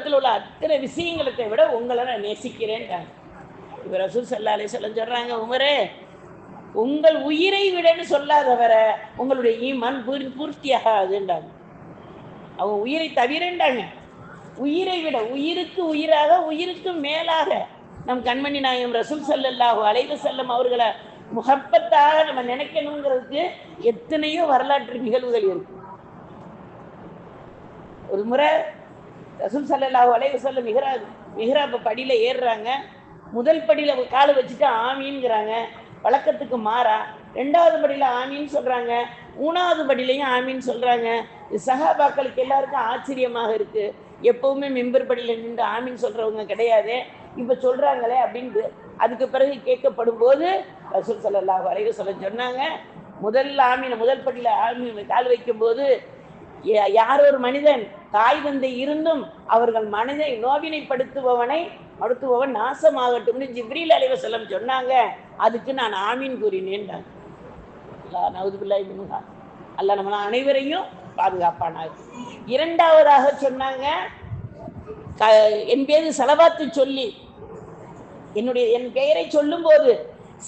உலகத்தில் உள்ள அத்தனை விஷயங்களை விட உங்களை நான் நேசிக்கிறேன்ட்டாங்க. இப்போ ரசூல் ஸல்லல்லாஹு அலைஹி வஸல்லம் சொல்கிறாங்க, உமரே உங்கள் உயிரை விடன்னு சொல்லாதவர உங்களுடைய ஈமான் பூர்த்தியாகாதுன்றாங்க. அவங்க உயிரை தவிரண்டாங்க. உயிரை விட, உயிருக்கு உயிராக, உயிருக்கு மேலாக நம் கண்மணி நாயகம் ரசூல் ஸல்லல்லாஹு அலைஹி வஸல்லம் அவர்களை முஹப்பத்தாக நம்ம நினைக்கணுங்கிறதுக்கு எத்தனையோ வரலாற்று நிகழ்வுகள் இருக்கு. ஒரு முறை ரசூல் ஸல்லல்லாஹு அலைஹி வஸல்லம் மிஹ்ராப் படியில் ஏறுறாங்க. முதல் படியில் காலை வச்சுட்டு ஆமீன்கிறாங்க, வழக்கத்துக்கு மாறா. ரெண்டாவது படியில் ஆமீன் சொல்கிறாங்க, மூணாவது படியிலையும் ஆமீன் சொல்கிறாங்க. சஹாபாக்களுக்கு எல்லாருக்கும் ஆச்சரியமாக இருக்குது. எப்போவுமே மெம்பர் படியில் நின்று ஆமீன் சொல்கிறவங்க கிடையாது, இப்போ சொல்கிறாங்களே அப்படின்ட்டு. அதுக்கு பிறகு கேட்கப்படும் போது ரசூல் ஸல்லல்லாஹு அலைஹி வஸல்லம் சொன்னாங்க, முதல் படியில் ஆமீன் கால் வைக்கும்போது யார் ஒரு மனிதன் தாய் தந்தை இருந்தும் அவர்கள் மனதை நோவினைப்படுத்துபவன் நாசமாகட்டும்னு ஜிப்ரீல் அலைஹிஸ்ஸலாம் சொன்னாங்க. அதுக்கு நான் ஆமீன் கூறினேன். அல்லாஹ் நவுதுபில்லாஹி மின்ஹா, அல்லாஹ் நம்மள அனைவரையும் பாதுகாப்பானாக. இரண்டாவதாக சொன்னாங்க, என் பேரு சலவாத்து சொல்லி, என் பெயரை சொல்லும் போது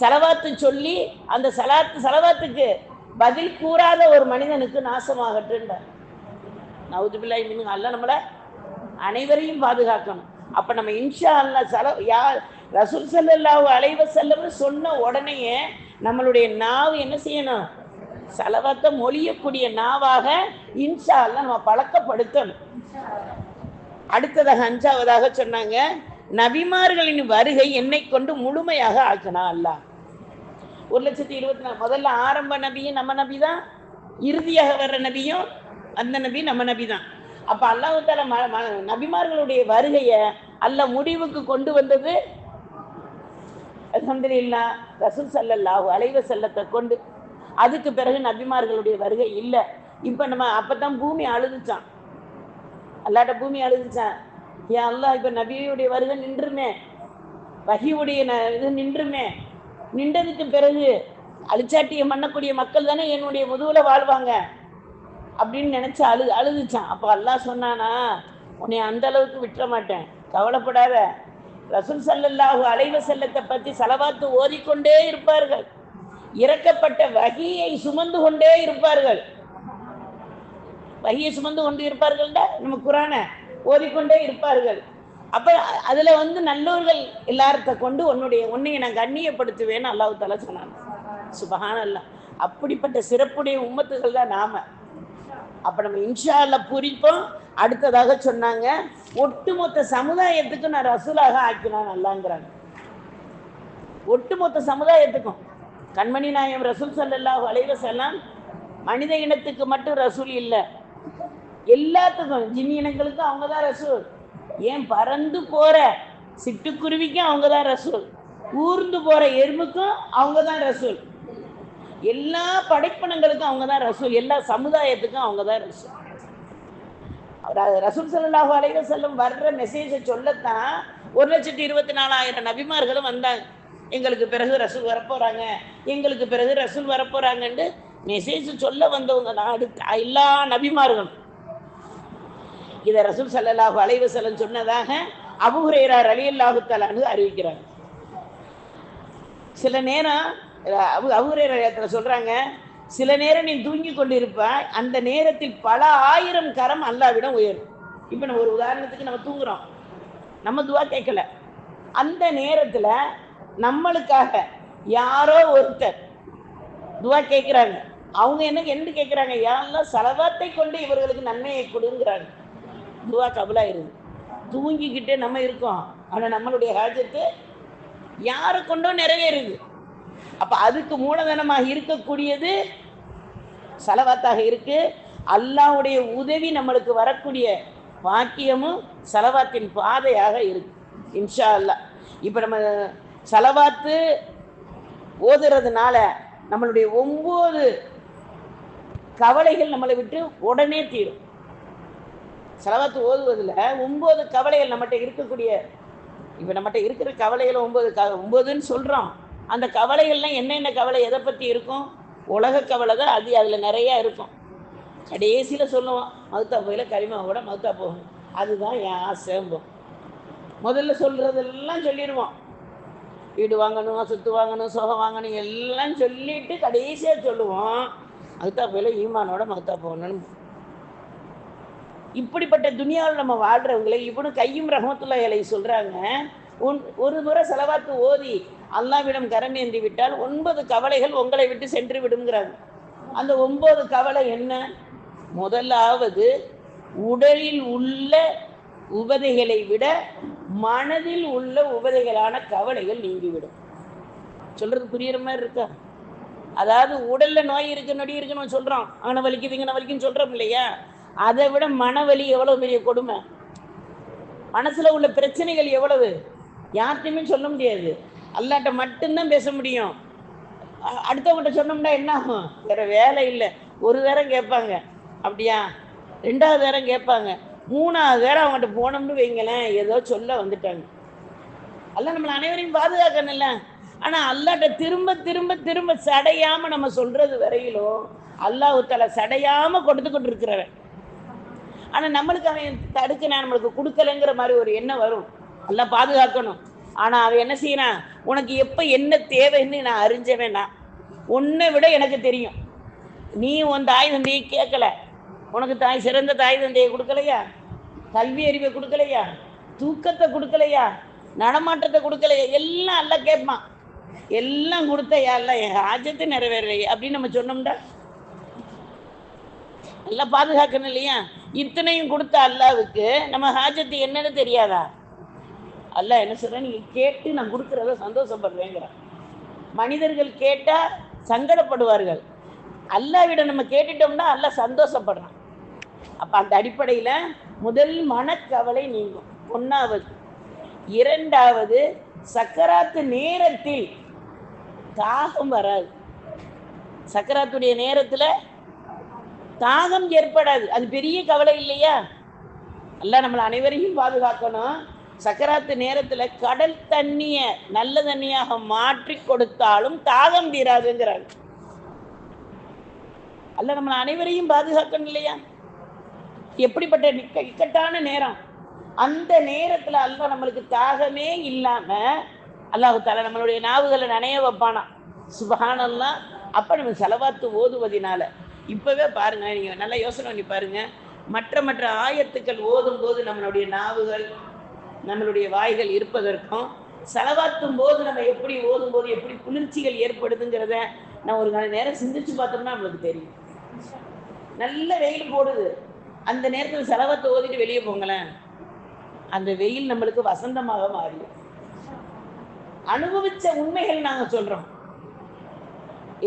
சலவாத்து சொல்லி அந்த சலவாத்துக்கு பதில் கூறாத ஒரு மனிதனுக்கு நாசமாகட்டுன்றார். நவுதுபில்லாஹி மின்ஹா, அல்லாஹ் நம்மள அனைவரையும் பாதுகாக்கணும். அப்ப நம்ம இன்ஷா அல்லாஹ் ரசூல் ஸல்லல்லாஹு அலைஹி வஸல்லம் சொன்ன உடனேயே நம்மளுடைய நாவு என்ன செய்யணும்? சலவாத்தை மொழியக்கூடிய நாவாக இன்ஷா அல்லாஹ் நம்ம பழக்கப்படுத்தணும். அடுத்ததாக அஞ்சாவதாக சொன்னாங்க, நபிமார்களின் வருகை என்னை கொண்டு முழுமையாக ஆக்கினா அல்லாஹ். 1,24,000 முதல்ல ஆரம்ப நபியும் நம்ம நபி தான், இறுதியாக வர்ற நபியும் அந்த நபி நம்ம நபி தான். அப்போ அல்லாஹ் தஆலா நபிமார்களுடைய வருகையை அல்லாஹ் முடிவுக்கு கொண்டு வந்தது அல்ஹம்துலில்லாஹ் ரசூல் ஸல்லல்லாஹு அலைஹி வஸல்லத்தை கொண்டு. அதுக்கு பிறகு நபிமார்களுடைய வருகை இல்லை. இப்போ நம்ம அப்போ தான் பூமி அழுதுச்சான், அல்லாட்ட பூமி அழுதுச்சான், ஏன் அல்லாஹ் இப்போ நபியுடைய வருகை நின்றுமே, வஹியுடைய இது நின்றுமே, நின்றதுக்கு பிறகு அழிச்சாட்டியம் பண்ணக்கூடிய மக்கள் தானே என்னுடைய முதுகுல வாழ்வாங்க அப்படின்னு நினச்சி அழுதுச்சான். அப்போ அல்லாஹ் சொன்னானா, உன்னை அந்த அளவுக்கு விட்டுற மாட்டேன், கவலைப்படாத. ரசூல் ஸல்லல்லாஹு அலைஹி வஸல்லத்தை பற்றி சலவாத்து ஓதிக்கொண்டே இருப்பார்கள், இறக்கப்பட்ட வஹியை சுமந்து கொண்டே இருப்பார்கள். வஹியை சுமந்து கொண்டு இருப்பார்கள்டா நம்ம குர்ஆனை ஓதிக்கொண்டே இருப்பார்கள். அப்போ அதில் நல்லோர்கள் எல்லாரத்தை கொண்டு உன்னையை நான் கண்ணியப்படுத்துவேன்னு அல்லாஹ் தஆலா சொன்னாங்க. சுப்ஹானல்லாஹ், அப்படிப்பட்ட சிறப்புடைய உம்மத்துகள் தான் நாம. அப்போ நம்ம இன்ஷா அல்லாஹ் பூரிப்போம். அடுத்ததாக சொன்னாங்க, ஒட்டுமொத்த சமுதாயத்துக்கு நான் ரசூலாக ஆக்கினான் அல்லாஹ்ங்கிறாங்க. ஒட்டுமொத்த சமுதாயத்துக்கும் கண்மணி நாயகம் ரசூல் ஸல்லல்லாஹு அலைஹி வஸல்லம் மனித இனத்துக்கு மட்டும் ரசூல் இல்லை, எல்லாத்துக்கும், ஜின் இனங்களுக்கும் அவங்க தான் ரசூல். ஏன் பறந்து போகிற சிட்டுக்குருவிக்கும் அவங்க தான் ரசூல், ஊர்ந்து போகிற எறும்புக்கும் அவங்க தான் ரசூல், எல்லா படைப்பனங்களுக்கும் அவங்க தான் ரசூல், எல்லா சமுதாயத்துக்கும் அவங்க தான் ரசூல். ரசூல் ஸல்லல்லாஹு அலைஹி வஸல்லம் வர்ற மெசேஜை சொல்லத்தான் 1,24,000 நபிமார்களும் வந்தாங்க. எங்களுக்கு பிறகு ரசூல் வரப்போகிறாங்க, எங்களுக்கு பிறகு ரசூல் வரப்போகிறாங்கன்ட்டு மெசேஜ் சொல்ல வந்தவங்க நாடு எல்லா நபிமார்களும். இதை ரசூல் ஸல்லல்லாஹு அலைஹி வஸல்லம் சொன்னதாக அபூ ஹுரைரா ரலியல்லாஹு தஆலா அன்ஹு அறிவிக்கிறாங்க. சில நேரம் அபூ ஹுரைரா சொல்கிறாங்க, சில நேரம் நீ தூங்கி கொண்டு இருப்பாய், அந்த நேரத்தில் பல ஆயிரம் கரம் அல்லாஹ்விடம் உயரும். இப்போ நம்ம ஒரு உதாரணத்துக்கு நம்ம தூங்குறோம், நம்ம துவா கேட்கல, அந்த நேரத்தில் நம்மளுக்காக யாரோ ஒருத்தர் துவா கேட்குறாங்க. அவங்க என்ன கேட்குறாங்க? யா அல்லாஹ் சலவாத்தை கொண்டு இவர்களுக்கு நன்மையை கொடுங்கிறாங்க. துவா கபுலாயிருது. தூங்கிக்கிட்டே நம்ம இருக்கோம், ஆனால் நம்மளுடைய ஹாஜத்து யாரை கொண்டோ நிறைவேறுது. அப்போ அதுக்கு மூலதனமாக இருக்கக்கூடியது சலவாத்தாக இருக்கு. அல்லாஹ்வுடைய உதவி நம்மளுக்கு வரக்கூடிய பாக்கியமும் சலவாத்தின் பாதையாக இருக்கு இன்ஷா அல்லாஹ். இப்போ நம்ம சலவாத்து ஓதுறதுனால நம்மளுடைய 9 கவலைகள் நம்மளை விட்டு உடனே தீரும். சலவாத்து ஓதுவதில் 9 கவலைகள் நம்மகிட்ட இருக்கக்கூடிய, இப்போ நம்மகிட்ட இருக்கிற கவலைகள் 9ன்னு சொல்கிறோம். அந்த கவலைகள்லாம் என்னென்ன கவலை, எதை பற்றி இருக்கும்? உலக கவலை தான் அது, அதில் நிறையா இருக்கும். கடைசியில் சொல்லுவோம், மௌத்தா போயில கரிமாவோட மௌத்தா போகும். அதுதான் என் ஆசைம்போம். முதல்ல சொல்றதெல்லாம் சொல்லிடுவோம். வீடு வாங்கணும், சொத்து வாங்கணும், சுகம் வாங்கணும் எல்லாம் சொல்லிட்டு கடைசியா சொல்லுவோம், மகத்தா போயில ஈமானோட மகத்தா போகணும்னு. இப்படிப்பட்ட துனியாவில் நம்ம வாழ்றவங்களை இவனு கையும் ரஹமத்துல்லாஹி அலைஹி சொல்றாங்க, ஒரு முறை செலவாத்து ஓதி அல்லாஹ்விடம் கரமேந்தி விட்டால் 9 கவலைகள் உங்களை விட்டு சென்று விடுங்கிறாங்க. அந்த 9 கவலை என்ன? முதலாவது, உடலில் உள்ள உபதைகளை விட மனதில் உள்ள உபதைகளான கவலைகள் நீங்கிவிடும். சொல்றது புரியுற மாதிரி இருக்கா? அதாவது உடல்ல நோய் இருக்கு, நொடி இருக்குன்னு சொல்றோம், அங்கன வலிக்குது இங்கன வலிக்குன்னு சொல்றோம் இல்லையா? அதை விட மனவலி எவ்வளவு பெரிய கொடுமை, மனசுல உள்ள பிரச்சனைகள் எவ்வளவு, யார்கிட்டையுமே சொல்ல முடியாது, அல்லாட்ட மட்டும்தான் பேச முடியும். அடுத்தவங்கள்ட்ட சொன்னோம்னா என்ன ஆகும்? வேற வேலை இல்லை. ஒரு நேரம் கேட்பாங்க அப்படியா, 2வது நேரம் கேட்பாங்க, 3வது நேரம் அவங்ககிட்ட போனோம்னு வைங்களேன், ஏதோ சொல்ல வந்துட்டாங்க. அல்ல நம்மளை அனைவரையும் பாதுகாக்கணும்ல. ஆனா அல்லாட்ட திரும்ப திரும்ப திரும்ப சடையாம நம்ம சொல்றது வரையிலும் அல்லாஹ் தஆலா சடையாம கொடுத்துக்கிட்டு இருக்கிறவன். ஆனா நம்மளுக்கு அவன் தடுக்க நம்மளுக்கு கொடுக்கலைங்கிற மாதிரி ஒரு எண்ணம் வரும். அல்லாஹ் பாதுகாக்கணும். ஆனா அவன் என்ன செய்யறான்? உனக்கு எப்ப என்ன தேவைன்னு நான் அறிஞ்சவன். நான் உன்னை விட எனக்கு தெரியும். நீ உன் தாய் தந்தையை கேட்கல, உனக்கு சிறந்த தாய் தந்தையை கொடுக்கலையா, கல்வி அறிவை கொடுக்கலையா, தூக்கத்தை கொடுக்கலையா, நடமாட்டத்தை கொடுக்கலையா, எல்லாம் எல்லாம் கேட்பான். எல்லாம் கொடுத்த யாரெல்லாம் என் ஆஜத்தை நிறைவேறலையே அப்படின்னு நம்ம சொன்னோம்டா எல்லாம் பாதுகாக்கணும் இல்லையா? இத்தனையும் கொடுத்த அல்லாவுக்கு நம்ம ஹாஜத்து என்னன்னு தெரியாதா? அல்லாஹ் என்ன சொல்ற, நீங்க கேட்டு நான் கொடுக்கறத சந்தோஷப்படுவேங்கிற. மனிதர்கள் கேட்டா சங்கடப்படுவார்கள், அல்லாஹ்விட நம்ம கேட்டுட்டோம்னா அல்லாஹ் சந்தோஷப்படுறான். அப்ப அந்த அடிப்படையில முதல் மனக்கவலை நீங்கும். 1வது. 2வது, சக்கராத்து நேரத்தில் தாகம் வராது. சக்கராத்துடைய நேரத்துல தாகம் ஏற்படாது. அது பெரிய கவலை இல்லையா? அல்லாஹ் நம்மளை அனைவரையும் பாதுகாக்கணும். சக்கராத்து நேரத்துல கடல் தண்ணிய நல்ல தண்ணியாக மாற்றி கொடுத்தாலும் தாகம் தீராதுங்கிறாங்க. அல்லாஹ் நம்மளை அனைவரையும் பாதுகாக்கணும் இல்லையா? எப்படிப்பட்ட இக்கட்டான நேரம், அந்த நேரத்துல அல்லாஹ் நம்மளுக்கு தாகமே இல்லாம அல்லாஹ் தஆலா நம்மளுடைய நாவுகளை நனைய வைப்பானா. சுப்ஹானல்லாஹ். அப்ப நம்ம ஸலவாத்து ஓதுவதினால இப்பவே பாருங்க, நீங்க நல்லா யோசனை பண்ணி பாருங்க, மற்ற மற்ற ஆயத்துக்கள் ஓதும் போது நம்மளுடைய நாவுகள் நம்மளுடைய வாய்கள் இருப்பதற்கும் ஸலவாத்தும் போது நம்ம எப்படி ஓதும் போது எப்படி குளிர்ச்சிகள் ஏற்படுதுங்கிறத நான் ஒரு நேரம் சிந்திச்சு பார்த்தோம்னா நம்மளுக்கு தெரியும். நல்ல வெயில் போடுது, அந்த நேரத்தில் ஸலவாத்தை ஓதிட்டு வெளியே போங்களேன், அந்த வெயில் நம்மளுக்கு வசந்தமாக மாறிடும். அனுபவிச்ச உண்மைகள் நாங்க சொல்றோம்.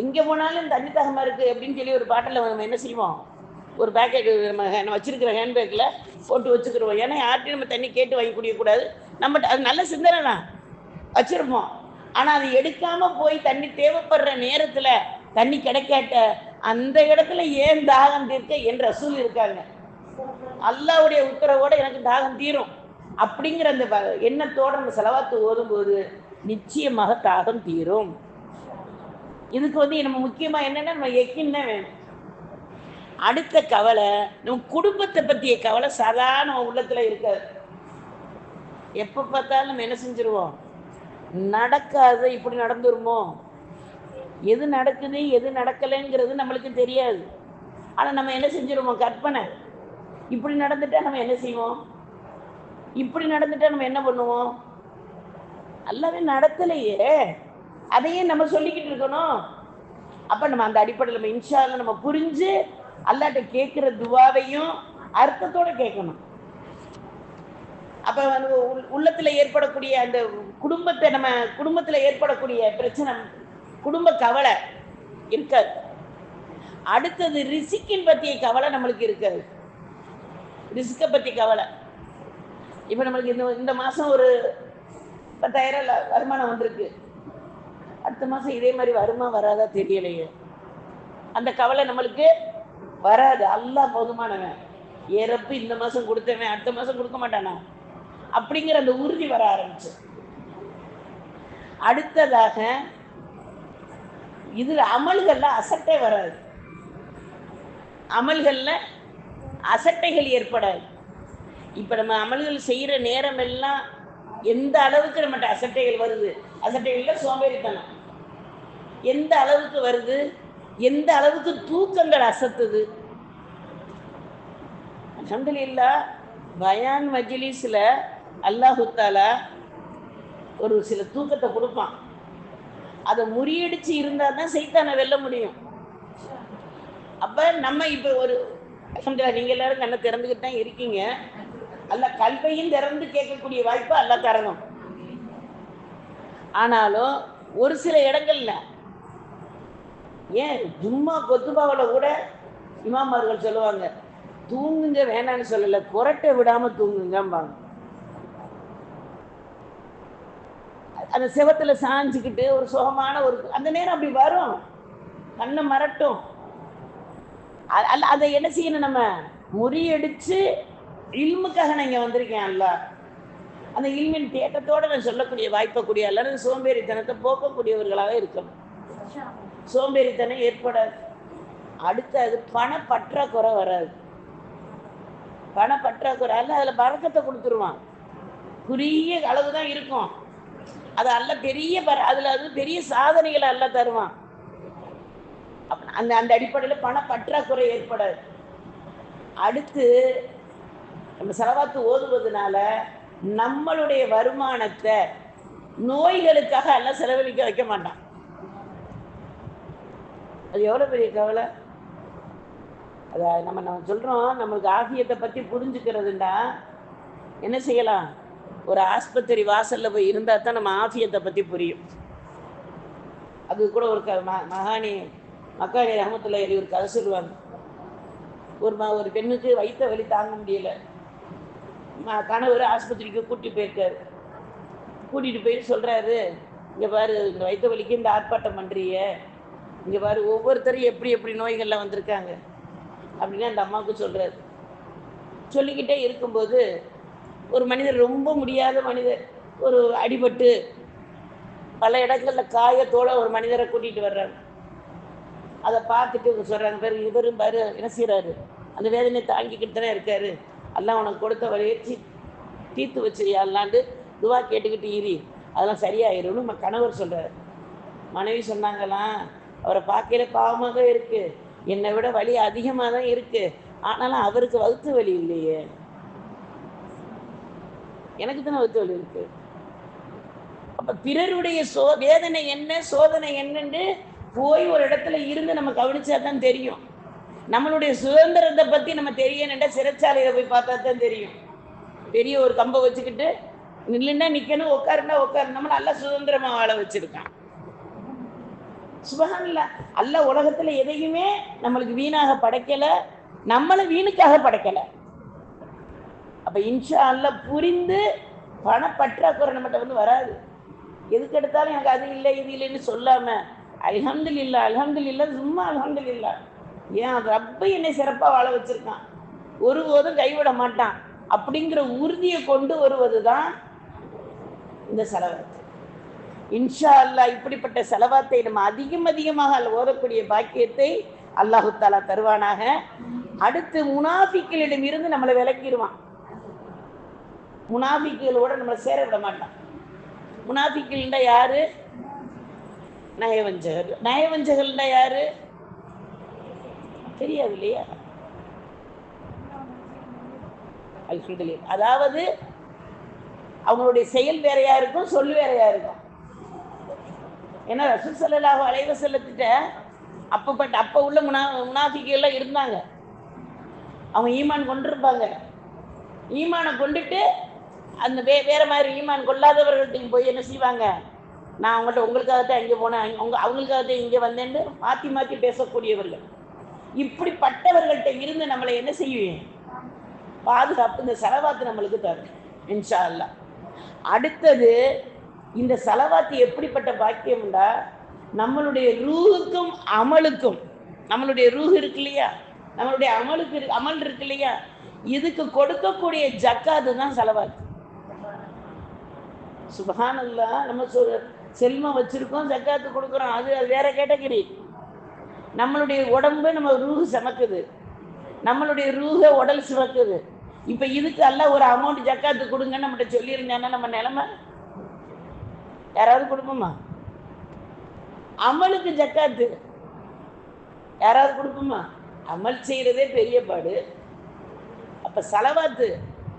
எங்க போனாலும் தண்ணி தாகமா இருக்கு அப்படின்னு சொல்லி ஒரு பாட்டில் நம்ம என்ன செய்வோம், ஒரு பேக்கெட் நம்ம வச்சிருக்கிற ஹேண்ட்பேக்கில் போட்டு வச்சுக்கிறோம். ஏன்னா யார்கிட்டையும் நம்ம தண்ணி கேட்டு வாங்கி குடிக்கக்கூடாது. நம்ம அது நல்ல சிந்தனை தான் வச்சிருப்போம். ஆனால் அது எடுக்காம போய் தண்ணி தேவைப்படுற நேரத்தில் தண்ணி கிடைக்காட்ட அந்த இடத்துல ஏன் தாகம் தீர்க்க என் ரசூல் இருக்காங்க. அல்லாஹ்வுடைய உத்தரவோட எனக்கு தாகம் தீரும் அப்படிங்கிற அந்த எண்ணத்தோட நம்ம ஸலவாத்து ஓதும்போது நிச்சயமாக தாகம் தீரும். இதுக்கு நம்ம முக்கியமா என்னன்னா நம்ம யக்கீன் தான் வேணும். அடுத்த கவலை நம்ம குடும்பத்தை பற்றிய கவலை சாதாரண நம்ம உள்ளத்துல இருக்காது. எப்ப பார்த்தாலும் நம்ம என்ன செஞ்சிருவோம், நடக்காது இப்படி நடந்துருமோ, எது நடக்குது எது நடக்கலைங்கிறது நம்மளுக்கு தெரியாது. ஆனா நம்ம என்ன செஞ்சிருவோம், கற்பனை, இப்படி நடந்துட்டா நம்ம என்ன செய்வோம், இப்படி நடந்துட்டா நம்ம என்ன பண்ணுவோம், எல்லாமே நடக்கலையே அதையே நம்ம சொல்லிக்கிட்டு இருக்கணும். அப்ப நம்ம அந்த அடிப்படையில் நம்ம இன்ஷா அல்லாஹ் நம்ம புரிஞ்சு அல்லாஹ்ட்ட கேட்கிற துவாவையும் அர்த்தத்தோட கேட்கணும். அப்ப உள்ளத்துல ஏற்படக்கூடிய அந்த குடும்பத்துல ஏற்படக்கூடிய பிரச்சனை, குடும்ப கவலை இருக்காது. அடுத்தது ரிஸ்கின் பத்திய கவலை நம்மளுக்கு இருக்காது. ரிஸ்கை பத்தி கவலை. இப்ப நம்மளுக்கு இந்த மாசம் ஒரு 10,000 வருமானம் வந்திருக்கு, அடுத்த மாசம் இதே மாதிரி வருமா வராதா தெரியலையே, அந்த கவலை நம்மளுக்கு வராது. அல்லாஹ் போதுமானவன், ஏறப்பு இந்த மாசம் கொடுத்தவன் அடுத்த மாசம் கொடுக்க மாட்டானா அப்படிங்கிற அந்த உறுதி வர ஆரம்பிச்சு. அடுத்ததாக இதுல அமல்கள்ல அசட்டை வராது, அமல்கள்ல அசட்டைகள் ஏற்படாது. இப்ப நம்ம அமல்கள் செய்யற நேரம் எல்லாம் எந்த அளவுக்கு நம்மகிட்ட அசட்டைகள் வருது, அசட்டைகள்ல சோம்பேறித்தனம் எந்த அளவுக்கு வருது, எந்த அளவுக்கு தூக்கங்கள் அசத்துது. அல்ஹம்துலில்லாஹ் பயான் மஜ்லிஸ்ல அல்லாஹு தஆலா ஒரு சில தூக்கத்தை கொடுப்பான். அதை முறியடிச்சு இருந்தா தான் சைத்தானை வெல்ல முடியும். அப்ப நம்ம இப்ப ஒரு அல்ஹம்துலில்லாஹ் நீங்க எல்லாரும் கண்ணை திறந்துக்கிட்டு தான் இருக்கீங்க. அல்லாஹ் கல்வையும் திறந்து கேட்கக்கூடிய வாய்ப்பு அல்லாஹ் தரணும். ஆனாலும் ஒரு சில இடங்கள்ல ஏன் ஜும்மா கொத்துபாவில கூட இமாமார்கள் சொல்லுவாங்க, தூங்குங்க வேணான்னு சொல்லல, குரட்டை விடாம தூங்குங்கம்பாங்க. அந்த செவத்துல சாஞ்சுக்கிட்டு ஒரு சுகமான ஒரு அந்த நேரம் அப்படி வரும், கண்ணை மறட்டும். அதை என்ன செய்யணும், நம்ம முறியடிச்சு இல்முக்காக நான் இங்க வந்திருக்கேன். அல்ல அந்த இல்மின் தேட்டத்தோட நான் சொல்லக்கூடிய வாய்ப்பக்கூடிய எல்லாரும் சோம்பேறித்தனத்தை போக்கக்கூடியவர்களாக இருக்கணும். சோம்பேறித்தனம் ஏற்படாது. அடுத்தது பண பற்றாக்குறை வராது. பண பற்றாக்குறை அல்ல, அதுல பறக்கத்தை கொடுத்துருவான். குறுகிய அளவு தான் இருக்கும், அது அல்ல பெரிய அதுல அது பெரிய சாதனைகளை அல்ல தருவான். அந்த அந்த அடிப்படையில் பண பற்றாக்குறை ஏற்படாது. அடுத்து நம்ம செலவாத்து ஓதுவதனால நம்மளுடைய வருமானத்தை நோய்களுக்காக எல்லாம் செலவழிக்க வைக்க மாட்டான். அது எவ்வளவு பெரிய கவலை. நம்ம சொல்றோம், நம்மளுக்கு ஆஃபியத்தை பத்தி புரிஞ்சுக்கிறதுண்டா என்ன செய்யலாம், ஒரு ஆஸ்பத்திரி வாசல்ல போய் இருந்தா தான் நம்ம ஆஃபியத்தை பத்தி புரியும். அது கூட ஒரு மகானி மக்கானி ரஹமத்துல்லாஹி ஒரு கதை சொல்லுவாங்க. ஒரு பெண்ணுக்கு வயிற்ற வலி தாங்க முடியல, கணவர் ஆஸ்பத்திரிக்கு கூட்டிட்டு போயிருக்காரு. கூட்டிட்டு போயிட்டு சொல்றாரு, இங்க பாரு இந்த வயிற்ற வலிக்கு இந்த ஆர்ப்பாட்டம் பண்றிய, இங்க பாரு ஒவ்வொருத்தரும் எப்படி எப்படி நோய்கள்லாம் வந்திருக்காங்க அப்படின்னு அந்த அம்மாவுக்கு சொல்றாரு. சொல்லிக்கிட்டே இருக்கும்போது ஒரு மனிதர், ரொம்ப முடியாத மனிதர், ஒரு அடிபட்டு பல இடங்கள்ல காயத்தோட ஒரு மனிதரை கூட்டிட்டு வர்றாங்க. அதை பார்த்துட்டு சொல்றாங்க, பேர் இவரும் பாரு என்ன செய்யறாரு, அந்த வேதனையை தாங்கிக்கிட்டு தானே இருக்காரு, எல்லாம் உனக்கு கொடுத்த வழியை தீர்த்து வச்சிருயாலான்னு துவா கேட்டுக்கிட்டு ஈரி, அதெல்லாம் சரியாயிரும்னு நம்ம கணவர் சொல்றாரு. மனைவி சொன்னாங்களாம், அவரை பார்க்கல பாவமாக இருக்கு, என்னை விட வலி அதிகமாக தான் இருக்கு, ஆனாலும் அவருக்கு வகுத்து வலி இல்லையே, எனக்கு தானே வகுத்து வலி இருக்கு. அப்ப பிறருடைய வேதனை என்ன சோதனை என்னன்னு போய் ஒரு இடத்துல இருந்து நம்ம கவனிச்சா தான் தெரியும். நம்மளுடைய சுதந்திரத்தை பத்தி நம்ம தெரியணும்னா சிறைச்சாலையில போய் பார்த்தா தான் தெரியும். பெரிய ஒரு கம்பை வச்சுக்கிட்டு நில்லுன்னா நிக்கணும், உட்காருன்னா உட்காரு, நம்ம நல்லா சுதந்திரமா வாழ வச்சிருக்கான். சுபஹானல்லாஹ், அல்லாஹ் உலகத்துல எதையுமே நம்மளுக்கு வீணாக படைக்கல, நம்மளை வீணுக்காக படைக்கல. அப்ப இன்ஷா அல்லாஹ் புரிந்து பண பற்றாக்குறை நம்மகிட்ட வராது. எதுக்கு எடுத்தாலும் எனக்கு அது இல்லை இது இல்லைன்னு சொல்லாம அல்ஹம்துலில்லாஹ் அல்ஹம்துலில்லாஹ் சும்மா அல்ஹம்துலில்லாஹ், ஏன் ரப்பு என்னை சிறப்பா வாழ வச்சிருக்கான், ஒருபோதும் கைவிட மாட்டான் அப்படிங்கிற உறுதியை கொண்டு வருவதுதான் இந்த செலவாத்து. இன்ஷா அல்லாஹ் இப்படிப்பட்ட செலவாத்தை நம்ம அதிகமாக ஓதக்கூடிய பாக்கியத்தை அல்லாஹு தஆலா தருவானாக. அடுத்து முனாஃபிக்களிடம் இருந்து நம்மளை விலக்கிடுவான். முனாஃபிக்களோட நம்மளை சேர விட மாட்டான். முனாஃபிக்கள்னா யாரு, நயவஞ்சகர்கள். நயவஞ்சகள்னா யாரு தெரியாது இல்லையா? அல்ஹம்துலில்லாஹ், அதாவது அவங்களுடைய செயல் வேறையா இருக்கும், சொல் வேறையா இருக்கும். ஏன்னா ரசூல் ஸல்லல்லாஹு அலைஹி வஸல்லத்திட்ட அப்ப உள்ள முனாஃபிக்குகள் இருந்தாங்க. அவங்க ஈமான் கொண்டிருப்பாங்க. ஈமானை கொண்டுட்டு அந்த வேற மாதிரி ஈமான் கொள்ளாதவர்கள்ட்ட போய் என்ன செய்வாங்க, நான் அவங்கள்ட்ட உங்களுக்காகத்தான் அங்கே போனேன், அவங்களுக்காகத்தான் இங்கே வந்தேன்னு மாற்றி மாற்றி பேசக்கூடியவர்கள். இப்படிப்பட்டவர்கள்ட்ட இருந்து நம்மளை என்ன செய்வேன், பாதுகாப்பு இந்த செலவாத்து நம்மளுக்கு தரும் இன்ஷா அல்லாஹ். அடுத்தது இந்த செலவாத்து எப்படிப்பட்ட பாக்கியம்டா, நம்மளுடைய ரூஹுக்கும் அமலுக்கும், நம்மளுடைய ரூஹ் இருக்கு இல்லையா, நம்மளுடைய அமல் இருக்கு இல்லையா, இதுக்கு கொடுக்கக்கூடிய ஜக்காத்து தான் செலவாத்து. சுப்ஹானல்லாஹ், நம்ம செல்வம் வச்சிருக்கோம், ஜக்காத்து கொடுக்குறோம், அது வேற கேட்டகரி. நம்மளுடைய உடம்பு நம்ம ரூஹ் சமக்குது, நம்மளுடைய ரூஹ உடல் சுமக்குது, இப்ப இதுக்கு எல்லாம் ஒரு அமௌண்ட் ஜக்காத்து கொடுங்கன்னு நம்மகிட்ட சொல்லியிருந்தாங்கன்னா நம்ம நிலைமை யாராவது கொடுப்போமா? அமலுக்கு ஜக்காத்து யாராவது கொடுப்போமா? அமல் செய்யறதே பெரிய பாடு. அப்ப சலவாத்து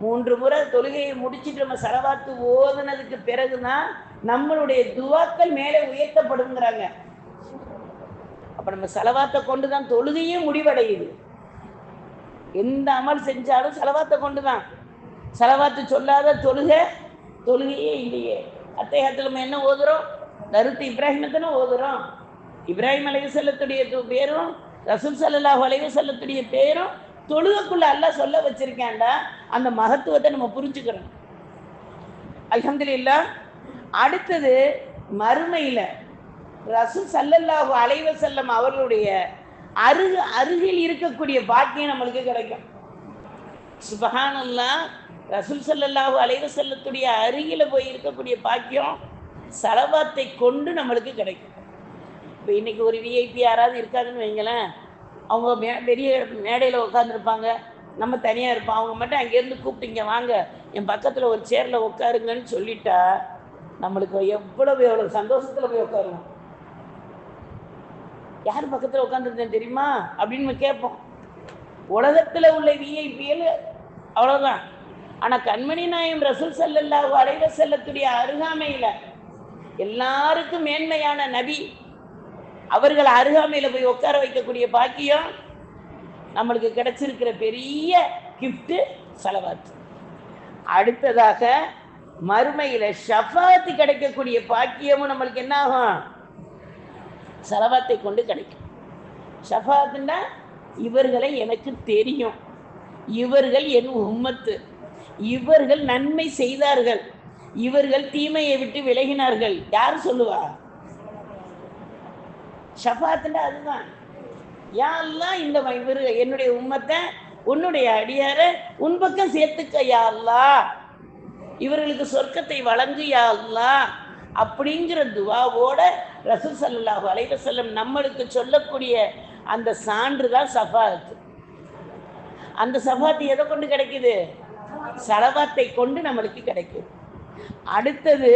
3 முறை தொழுகையை முடிச்சுட்டு நம்ம சலவாத்து ஓதுனதுக்கு பிறகுதான் நம்மளுடைய துவாக்கள் மேலே உயர்த்தப்படுங்கிறாங்க. அப்ப நம்ம சலவாத்தை கொண்டுதான் தொழுகையே முடிவடையுது. எந்த அமல் செஞ்சாலும் சலவாத்தை கொண்டுதான். சலவாத்து சொல்லாத தொழுகையே இல்லையே. அத்தைஹியாத்துல நம்ம என்ன ஓதுறோம்? தருத்து இப்ராஹிமத்தானே ஓதுறோம். இப்ராஹிம் அலைஹிஸ்ஸலாத்துடைய பேரும் ரசூல் ஸல்லல்லாஹு அலைஹி வஸல்லத்துடைய பேரும் தொழுகைக்குள்ள அல்லாஹ் சொல்ல வச்சிருக்கான்டா. அந்த மகத்துவத்தை நம்ம புரிஞ்சுக்கிறோம். அல்ஹம்துலில்லாஹ். அடுத்தது மறுமையில ரசூல் ஸல்லல்லாஹு அலைஹி வஸல்லம் அவர்களுடைய அருகில் இருக்கக்கூடிய பாக்கியம் நம்மளுக்கு கிடைக்கும். சுப்ஹானல்லாஹ். ரசூல் ஸல்லல்லாஹு அலைஹி வஸல்லத்துடைய அருகில போய் இருக்கக்கூடிய பாக்கியம் சலவாத்தை கொண்டு நம்மளுக்கு கிடைக்கும். இப்போ இன்னைக்கு ஒரு விஐபி யாராவது இருக்காங்கன்னு வைங்களேன், அவங்க பெரிய மேடையில் உட்காந்துருப்பாங்க, நம்ம தனியாக இருப்போம். அவங்க மட்டும் அங்கேருந்து கூப்பிட்டு இங்கே வாங்க என் பக்கத்தில் ஒரு சேரில் உட்காருங்கன்னு சொல்லிட்டா நம்மளுக்கு எவ்வளோ சந்தோஷத்தில் போய் உட்காருவோம். யார் பக்கத்தில் உட்காந்துருந்தேன் தெரியுமா அப்படின்னு நம்ம கேட்போம். உலகத்தில் உள்ள விஐபிகள் அவ்வளோதான். ஆனால் கண்மணி நாயகம் ரசூல் ஸல்லல்லாஹு அலைஹி வஸல்லத்துடைய அருகாமையில் எல்லாருக்கும் மேன்மையான நபி அவர்கள் அருகாமையில் போய் உட்கார வைக்கக்கூடிய பாக்கியம் நம்மளுக்கு கிடைச்சிருக்கிற பெரிய கிஃப்ட் சலவாத். அடுத்ததாக மறுமையில் ஷஃபாத் கிடைக்கக்கூடிய பாக்கியமும் நம்மளுக்கு என்ன ஆகும்? சலவாத்தை கொண்டு கிடைக்கும். ஷஃபாத்னா இவர்களை எனக்கு தெரியும், இவர்கள் என் உம்மத்து, இவர்கள் நன்மை செய்தார்கள், இவர்கள் தீமையை விட்டு விலகினார்கள். யார் சொல்லுவா? ஷஃபாத்னா அதுதான். யா அல்லாஹ் இந்த என்னுடைய உம்மத்தை உன்னுடைய அடியார உன் பக்கம் சேர்த்துக்க யா அல்லாஹ், இவர்களுக்கு சொர்க்கத்தை வழங்கு யா அல்லாஹ் அப்படிங்கிற துவாவோட ரசூல் ஸல்லல்லாஹு அலைஹி வஸல்லம் நம்மளுக்கு சொல்லக்கூடிய அந்த சான்று தான் ஷஃபாத். அந்த ஷஃபாத் எதை கொண்டு கிடைக்குது? சலவாத்தை கொண்டு நம்மளுக்கு கிடைக்குது. அடுத்தது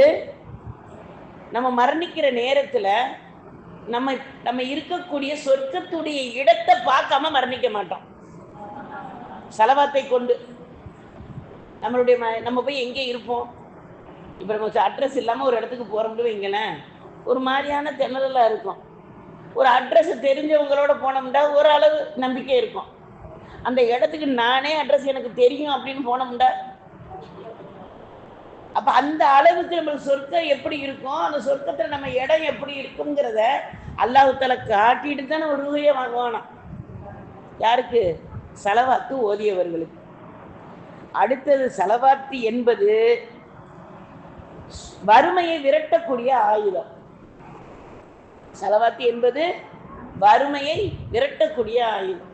நம்ம மரணிக்கிற நேரத்தில் நம்ம இருக்கக்கூடிய சொர்க்கத்துடைய இடத்தை பார்க்காம மரணிக்க மாட்டோம். சலவாத்தை கொண்டு நம்ம போய் எங்கே இருப்போம்? இப்போ நம்ம அட்ரஸ் இல்லாமல் ஒரு இடத்துக்கு போகிறோம்னு வைங்களேன், ஒரு மாதிரியான திணறலாக இருக்கும். ஒரு அட்ரஸ் தெரிஞ்சவங்களோட போனோம்னா ஒரு அளவு நம்பிக்கை இருக்கும். அந்த இடத்துக்கு நானே அட்ரஸ் எனக்கு தெரியும் அப்படின்னு போனோம்டா, அப்போ அந்த அளவுக்கு நம்மளுக்கு சொர்க்கம் எப்படி இருக்கும், அந்த சொர்க்கத்தில் நம்ம இடம் எப்படி இருக்குங்கிறத அல்லாஹ் தஆலா காட்டிட்டு தான் நம்ம ரூஹையே வாங்குவானா. யாருக்கு? சலவாத்து ஓதியவர்களுக்கு. அடுத்தது சலவாத்து என்பது வறுமையை விரட்டக்கூடிய ஆயுதம். சலவாத்து என்பது வறுமையை விரட்டக்கூடிய ஆயுதம்.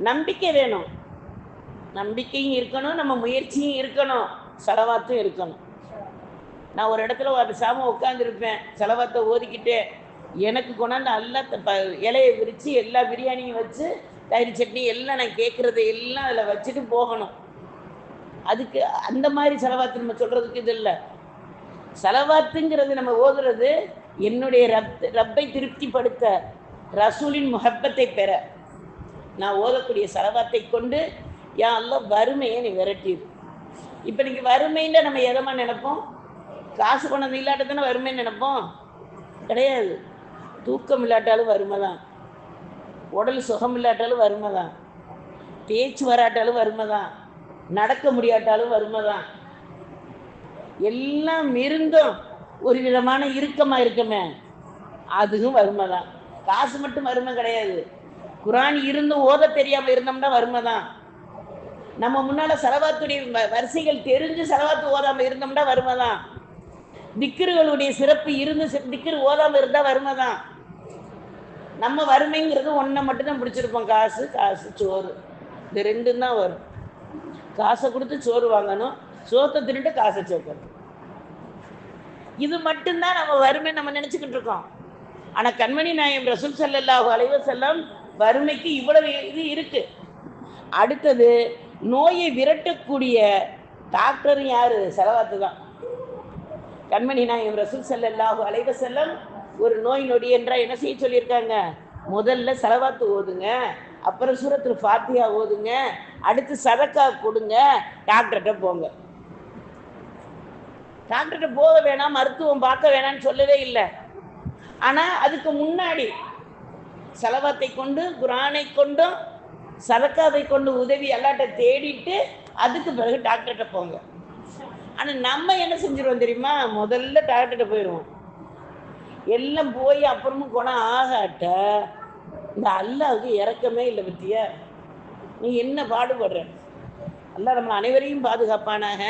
நம்பிக்கை வேணும், நம்பிக்கையும் இருக்கணும், நம்ம முயற்சியும் இருக்கணும், சலவாத்தும் இருக்கணும். நான் ஒரு இடத்துல பேசாமல் உட்காந்துருப்பேன், செலவாத்தை ஓதிக்கிட்டே எனக்கு கொண்டாந்து எல்லாம் இலையை விரித்து எல்லா பிரியாணியும் வச்சு தயிர் சட்னி எல்லாம் நான் கேட்குறதை எல்லாம் அதில் வச்சுட்டு போகணும். அதுக்கு அந்த மாதிரி செலவாத்து நம்ம சொல்கிறதுக்கு இது இல்லை. செலவாத்துங்கிறது நம்ம ஓதுறது என்னுடைய ரப்பை திருப்திப்படுத்த, ரசூலின் முஹப்பத்தை பெற நான் ஓதக்கூடிய செலவாத்தை கொண்டு யா அல்லாஹ் வறுமையை நீ விரட்டிடு. இப்போ நீங்கள் வறுமையில் நம்ம எதமா நினைப்போம்? காசு பணம் இல்லாட்ட தானே வறுமைன்னு நினைப்போம்? கிடையாது. தூக்கம் இல்லாட்டாலும் வறுமை தான், உடல் சுகம் இல்லாட்டாலும் வறுமை தான், பேச்சு வராட்டாலும் வறுமை தான், நடக்க முடியாட்டாலும் வறுமை தான். எல்லாம் இருந்தும் ஒரு விதமான இறுக்கமாக இருக்கமே, அதுவும் வறுமை தான். காசு மட்டும் வறுமை கிடையாது, குரான் இருந்தும் ஓத தெரியாமல் இருந்தோம்னா வறுமை தான். நம்ம முன்னால் செலவாத்துடைய வரிசைகள் தெரிஞ்சு செலவாத்து ஓதாமல் இருந்தோம்னா வறுமை தான். திக்ருகளுடைய சிறப்பு இருந்து திக்ரு ஓதாமல் இருந்தால் வறுமை தான். நம்ம வறுமைங்கிறது ஒன்றை மட்டும்தான் பிடிச்சிருப்போம், காசு காசு சோறு, இது ரெண்டும் தான் வரும். காசை கொடுத்து சோறு வாங்கணும், சோத்தை திருட்டு காசை சேர்க்கணும், இது மட்டும்தான் நம்ம வறுமை நம்ம நினச்சிக்கிட்டு இருக்கோம். ஆனால் கண்மணி நாயகம் ரசூல் ஸல்லல்லாஹு அலைஹி வஸல்லம் வறுமைக்கு இவ்வளவு இது இருக்கு. அடுத்தது நோயை விரட்டக்கூடிய டாக்டர் யாரு? செலவாத்து தான். கண்மணி நாயகம் ரசூல் ஸல்லல்லாஹு அலைஹி வஸல்லம் ஒரு நோய் நொடி என்றால் என்ன செய்ய சொல்லியிருக்காங்க? முதல்ல செலவாத்து ஓதுங்க, அப்புறம் சூரத்துல் ஃபாத்திஹா ஓதுங்க, அடுத்து சதக்கா கொடுங்க, டாக்டர்கிட்ட போங்க. டாக்டர்கிட்ட போக வேணாம், மருத்துவம் பார்க்க வேணாம்னு சொல்லவே இல்லை. ஆனால் அதுக்கு முன்னாடி செலவாத்தை கொண்டு, குரானை கொண்டும், சதக்காவை கொண்டு உதவி அல்லாட்ட தேடிட்டு அதுக்கு பிறகு டாக்டர்கிட்ட போங்க. ஆனால் நம்ம என்ன செஞ்சிருவோம் தெரியுமா? முதல்ல டாக்டர்கிட்ட போயிடுவோம். எல்லாம் போய் அப்புறமும் குணம் ஆகாட்ட இந்த அல்லாவுக்கு இறக்கமே இல்லை. பத்தியா நீ என்ன பாடுபடுற? அல்லாஹ் நம்ம அனைவரையும் பாதுகாப்பானாக.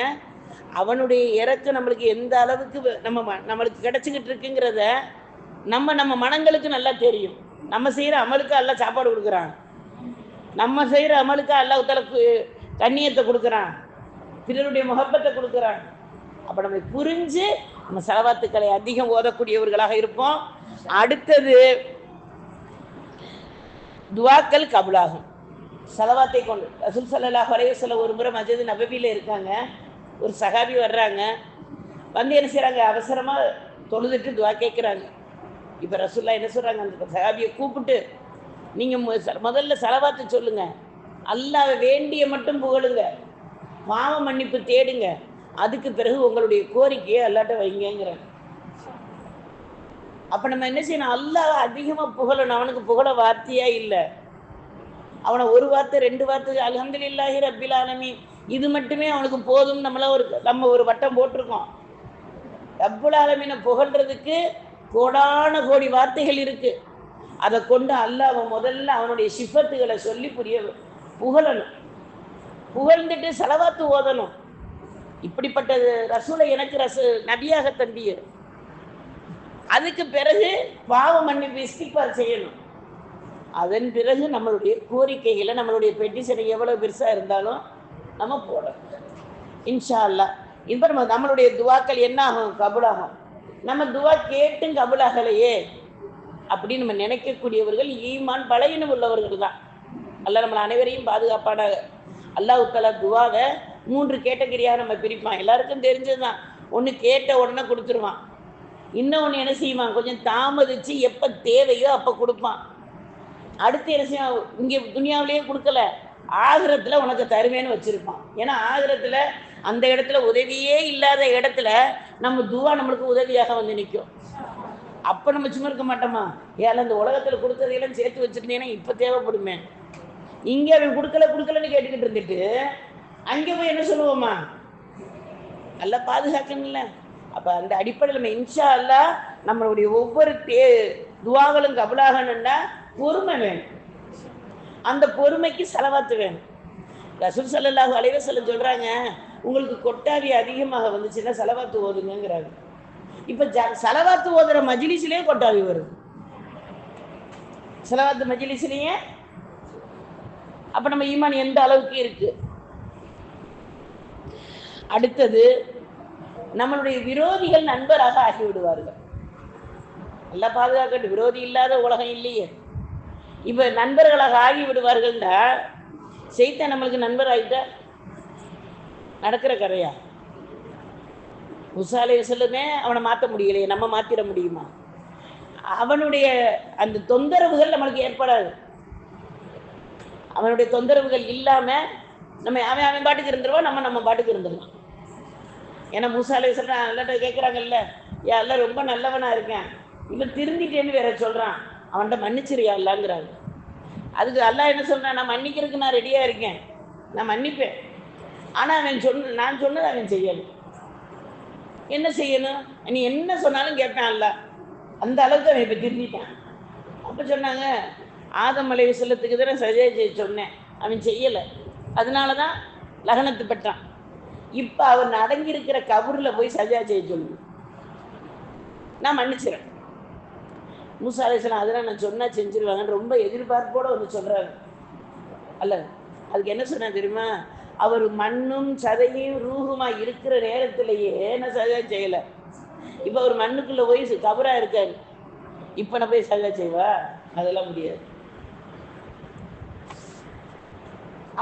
அவனுடைய இறக்கம் நம்மளுக்கு எந்த அளவுக்கு நம்மளுக்கு கிடைச்சிக்கிட்டு இருக்குங்கிறத நம்ம மனங்களுக்கு நல்லா தெரியும். நம்ம செய்கிற அமலுக்கு அல்லாஹ் சாப்பாடு கொடுக்குறான், நம்ம செய்கிற அமலுக்கு அல்லாஹ் தனக்கு கண்ணியத்தை கொடுக்குறான், பிறருடைய முகப்பத்தை கொடுக்குறான். அப்போ நம்ம புரிஞ்சு நம்ம செலவாத்துக்களை அதிகம் ஓதக்கூடியவர்களாக இருப்போம். அடுத்தது துவாக்கள் கபுலாகும் செலவாத்தை கொண்டு. ரசூல் ஸல்லல்லாஹு அலைஹி வஸல்லம் ஒரு முறை மஸ்ஜித் நபவியில் இருக்காங்க. ஒரு சஹாபி வர்றாங்க, வந்து என்ன செய்கிறாங்க? அவசரமாக தொழுதுட்டு துவா கேட்குறாங்க. இப்போ ரசூல்லா என்ன சொல்கிறாங்க? அந்த சஹாபியை கூப்பிட்டு, நீங்கள் முதல்ல செலவாத்து சொல்லுங்க, அல்லாஹ் வேண்டிய மட்டும் புகழுங்க, பாவ மன்னிப்பு தேடுங்க, அதுக்கு பிறகு உங்களுடைய கோரிக்கையை அல்லாட்ட வைங்கிறாங்க. அப்போ நம்ம என்ன செய்யணும்? அல்லாஹ் அதிகமாக புகழணும். அவனுக்கு புகழ வார்த்தையா இல்லை. அவனை ஒரு வார்த்தை 2 வார்த்தை அல்ஹம்துலில்லாஹி ரப்பில் ஆலமீன் இது மட்டுமே அவனுக்கு போதும். நம்ம ஒரு வட்டம் போட்டிருக்கோம். ரப்புல் ஆலமீனை புகழ்றதுக்கு கோடான கோடி வார்த்தைகள் இருக்கு. அதை கொண்டு அல்லாஹ் முதல்ல அவனுடைய சிஃபத்துகளை சொல்லி புகழணும். புகழ்ந்துட்டு செலவாத்து ஓதணும். இப்படிப்பட்டது ரசூலை எனக்கு நபியாக தந்திய. அதுக்கு பிறகு பாவ மன்னிப்பு இஸ்திக்பார் செய்யணும். அதன் பிறகு நம்மளுடைய கோரிக்கைகளை, நம்மளுடைய பெட்டிஷனை எவ்வளவு பெருசா இருந்தாலும் நம்ம போடணும். இன்ஷா அல்லாஹ். இப்போ நம்மளுடைய துவாக்கள் என்ன ஆகும்? கபுலாகும். நம்ம துவா கேட்டும் கபுலாகலையே அப்படின்னு நம்ம நினைக்கக்கூடியவர்கள் ஈமான் பலகீனம் உள்ளவர்கள் தான். அல்லாஹ் நம்மளை அனைவரையும் பாதுகாப்பான. அல்லாஹ் தஆலா துவாவை 3 கேட்டகரியாக நம்ம பிரிப்பான். எல்லாருக்கும் தெரிஞ்சதுதான். ஒன்று கேட்ட உடனே கொடுத்துருவான், இன்னொன்று என்ன செய்வான்? கொஞ்சம் தாமதிச்சு எப்போ தேவையோ அப்போ கொடுப்பான். அடுத்து என்ன செய்வான்? இங்கே துனியாவிலேயே கொடுக்கல, ஆகிரத்தில் உனக்கு தருவேன்னு வச்சுருப்பான். ஏன்னா ஆகிரத்தில் அந்த இடத்துல உதவியே இல்லாத இடத்துல நம்ம துவா நம்மளுக்கு உதவியாக வந்து நிற்கும். அப்போ நம்ம சும்மா இருக்க மாட்டோமா? ஏன் அந்த உலகத்தில் கொடுத்ததையெல்லாம் சேர்த்து வச்சுருந்தேன்னா இப்போ தேவைப்படுமே. இங்கே அவன் கொடுக்கலன்னு கேட்டுக்கிட்டு இருந்துட்டு அங்கே போய் என்ன சொல்லுவோமா? நல்லா பாதுகாக்கணும்ல. அப்போ அந்த அடிப்படையில் நம்ம இன்ஷா அல்லாஹ் நம்மளுடைய ஒவ்வொரு துவாகளும் கபுலாகணும்னா பொறுமை வேணும். அந்த பொறுமைக்கு செலவாத்து வேணும். ரசூல் ஸல்லல்லாஹு அலைஹி வஸல்லம் சொல்கிறாங்க, உங்களுக்கு கொட்டாவி அதிகமாக வந்துச்சுன்னா செலவாத்து ஓதுங்கிறாங்க. இப்போ செலவாத்து ஓதுற மஜ்லிஸ்லேயே கொட்டாவி வருது. செலவாத்து மஜ்லிஸ்லேயே. அப்போ நம்ம ஈமான் எந்த அளவுக்கு இருக்கு? அடுத்தது நம்மளுடைய விரோதிகள் நண்பராக ஆகிவிடுவார்கள். நல்லா பாதுகாக்கட்டும். விரோதி இல்லாத உலகம் இல்லையே. இப்போ நண்பர்களாக ஆகிவிடுவார்கள்னா சைத்தான் நம்மளுக்கு நண்பர் ஆகிட்டா நடக்கிற கதையா? மூசா அலைஹிஸ்ஸலாமே அவனை மாற்ற முடியலையே, நம்ம மாற்றிட முடியுமா? அவனுடைய அந்த தொந்தரவுகள் நம்மளுக்கு ஏற்படாது. அவனுடைய தொந்தரவுகள் இல்லாமல் அவன் பாட்டுக்கு இருந்துருவான், நம்ம பாட்டுக்கு இருந்துடலாம். ஏன்னா மூசா அலைஹிஸ்ஸலாம் அல்லாஹ்ட்ட கேட்குறாங்கல்ல, எல்லாம் ரொம்ப நல்லவனாக இருக்கேன், இவன் திருந்திட்டேன்னு வேற சொல்கிறான், அவன்கிட்ட மன்னிச்சிரியா அல்லாங்கிறாங்க. அதுக்கு அல்லாஹ் என்ன சொல்கிறான்? நான் மன்னிக்கிறதுக்கு நான் ரெடியாக இருக்கேன், நான் மன்னிப்பேன். ஆனால் நான் சொன்னதை அவன் செய்யணும். என்ன செய்யணும்? நீ என்ன சொன்னாலும் கேட்பேன் அல்லாஹ். அந்த அளவுக்கு அவன் இப்போ திருந்திட்டான். அப்போ சொன்னாங்க, ஆதம் அலைஹிஸ்ஸலாத்துக்கு தானே சஜதா செய்ய சொன்னேன், அவன் செய்யலை, அதனால தான் லகனத்து பெற்றான். இப்போ அவன் அடங்கியிருக்கிற கபூரில் போய் சஜதா செய்ய சொல்லு, நான் மன்னிச்சிடறேன். மூசா அலைஹிஸ்ஸலாம் அதெல்லாம் நான் சொன்னால் செஞ்சிருவாங்கன்னு ரொம்ப எதிர்பார்ப்போடு வந்து சொல்கிறாங்க. அல்ல, அதுக்கு என்ன சொன்னா தெரியுமா? அவர் மண்ணும் சதையும் ரூஹுமாக இருக்கிற நேரத்திலேயே நான் சஜதா செய்யலை. இப்போ அவர் மண்ணுக்குள்ளே போய் கபராக இருக்காரு, இப்போ நான் போய் சஜதா செய்வா? அதெல்லாம் முடியாது.